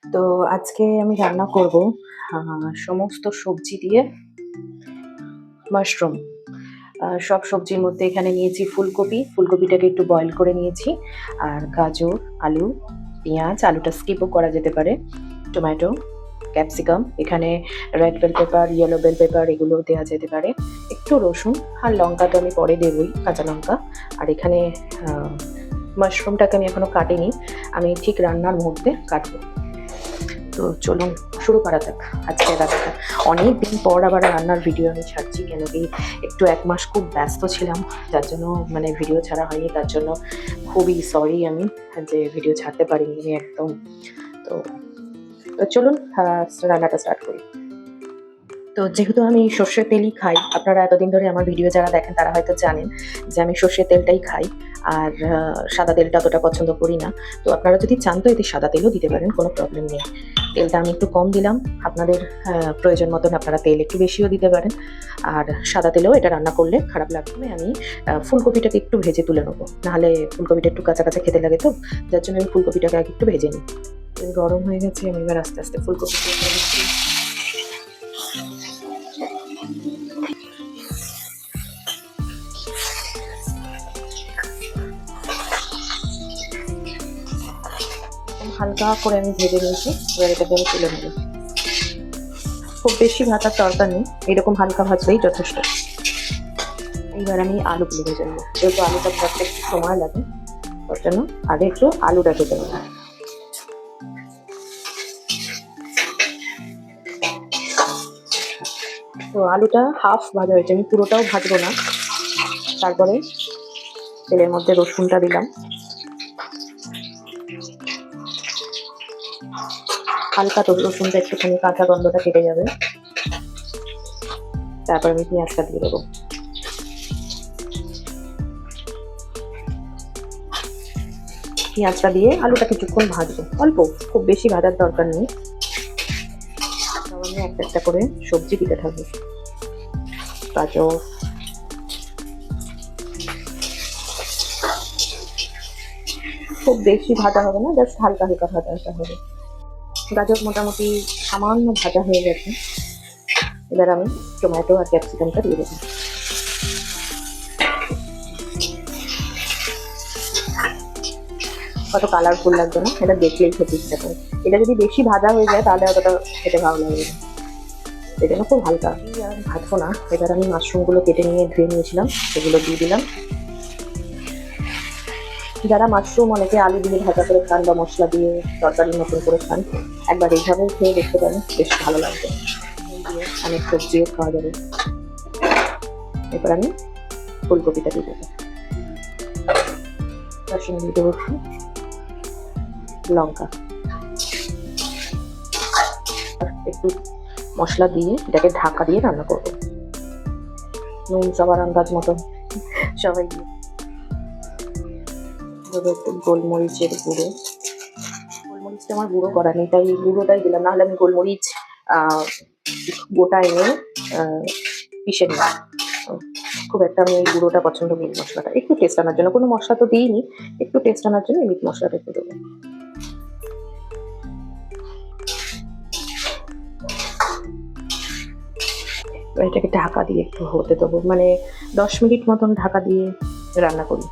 তো আজকে আমি রান্না করব সমস্ত সবজি দিয়ে মাশরুম। সব সবজির মধ্যে এখানে নিয়েছি ফুলকপি, ফুলকপিটাকে একটু বয়েল করে নিয়েছি। আর গাজর, আলু, পেঁয়াজ, আলুটা স্কিপও করা যেতে পারে, টমেটো, ক্যাপসিকাম, এখানে red bell pepper, yellow bell pepper এগুলো দেওয়া যেতে পারে, একটু রসুন আর লঙ্কা তো আমি পরে দেবই, কাঁচা লঙ্কা। আর এখানে মাশরুমটাকে আমি এখনো কাটিনি, আমি ঠিক রান্নার মুহূর্তে কাটবো। তো চলুন শুরু করা যাক আজকের রান্নাটা। অনেক দিন পর আবার রান্নার ভিডিও আমি ছাড়ছি, কেন কি একটু 1 মাস খুব ব্যস্ত ছিলাম, যার জন্য মানে ভিডিও ছাড়া হয়নি। তার জন্য খুবই সরি আমি যে ভিডিও ছাড়তে পারিনি আমি একদম। তো চলুন রান্নাটা স্টার্ট করি। তো যেহেতু আমি সর্ষের তেলই খাই, আপনারা এতদিন ধরে আমার ভিডিও যারা দেখেন তারা হয়তো জানেন যে আমি সর্ষের তেলটাই খাই, আর সাদা তেলটা অতটা পছন্দ করি না। তো আপনারা যদি চান তো এতে সাদা তেলও দিতে পারেন, কোনো প্রবলেম নেই। তেলটা আমি একটু কম দিলাম, আপনাদের প্রয়োজন মতন আপনারা তেল একটু বেশিও দিতে পারেন। আর সাদা তেলেও এটা রান্না করলে খারাপ লাগবে। আমি ফুলকপিটাকে একটু ভেজে তুলে নেবো, নাহলে ফুলকপিটা একটু কাঁচা কাঁচা খেতে লাগে, তো যার জন্য আমি ফুলকপিটাকে আগে একটু ভেজে নিই। গরম হয়ে গেছে, আমি এবার আস্তে আস্তে ফুলকপিটা দিচ্ছি। হালকা করে আমি ভেজে নিয়েছি, এবার এটাকে আমি তুলে নেব। খুব বেশি ভাজার দরকার নেই, এরকম হালকা ভাজলেই যথেষ্ট। এইবার আমি আলুগুলো ভেজে নেবো, যেহেতু আলুটা ভাজতে একটু সময় লাগে, তার জন্য আগে একটু আলুটা ভেজে নেবো। তো আলুটা হাফ ভাজা হয়েছে, আমি পুরোটাও ভাজবো না। তারপরে তেলের মধ্যে রসুনটা দিলাম, হালকা তো রসুনটা একটুখানি কাঁচা গন্ধটা কেটে যাবে। তারপর আমি পেঁয়াজটা দিয়ে দেবো। পেঁয়াজটা দিয়ে আলুটা কিছুক্ষণ ভাজবো, অল্প, খুব বেশি ভাজার দরকার নেই। আমি একটা একটা করে সবজি দিতে থাকবো, গাজর, খুব বেশি ভাজা হবে না, জাস্ট হালকা হালকা ভাজা হবে। গাজর মোটামুটি সামান্য ভাজা হয়ে গেছে, এবার আমি টমেটো আর ক্যাপসিকামটা দিয়ে দেবো। কত কালারফুল লাগবে না, এটা দেখলেই খেতে ইচ্ছা করে। এটা যদি বেশি ভাজা হয়ে যায় তাহলে অতটা খেতে ভালো লাগবে না, এই জন্য খুব হালকা। আর ভাজবো না, এবার আমি মাশরুমগুলো কেটে নিয়ে ধুয়ে নিয়েছিলাম সেগুলো দিয়ে দিলাম। যারা মাশরুম অনেকে আলু দিয়ে ভাজা করে খান বা মশলা দিয়ে তরকারি মতন করে খান, একবার এইভাবে খেয়ে দেখতে পারেন, বেশ ভালো লাগবে। দিয়ে অনেক সবজিও খাওয়া যাবে। এবার আমি ফুলকপিটা দিয়ে দেবো, তার সঙ্গে দিয়ে দেবো লঙ্কা, একটু মশলা দিয়ে এটাকে ঢাকা দিয়ে রান্না করবো। নুন সবার আন্দাজ মতো সবাই দিয়ে একটু গোলমরিচের গুঁড়ো, গোলমরিচটা আমার গুঁড়ো করা নেই তাই গুঁড়োটাই দিলাম, নাহলে আমি গোলমরিচ গোটা এনে পিষে নিই। খুব একটা আমি এই গুঁড়োটা পছন্দ করি, মশলাটা একটু টেস্ট আনার জন্য, কোনো মশলা তো দিইনি, একটু টেস্ট আনার জন্য মিট মশলাটা একটু দেবো। এটাকে ঢাকা দিয়ে একটু হতে দেবো, মানে 10 মিনিট মতন ঢাকা দিয়ে রান্না করি।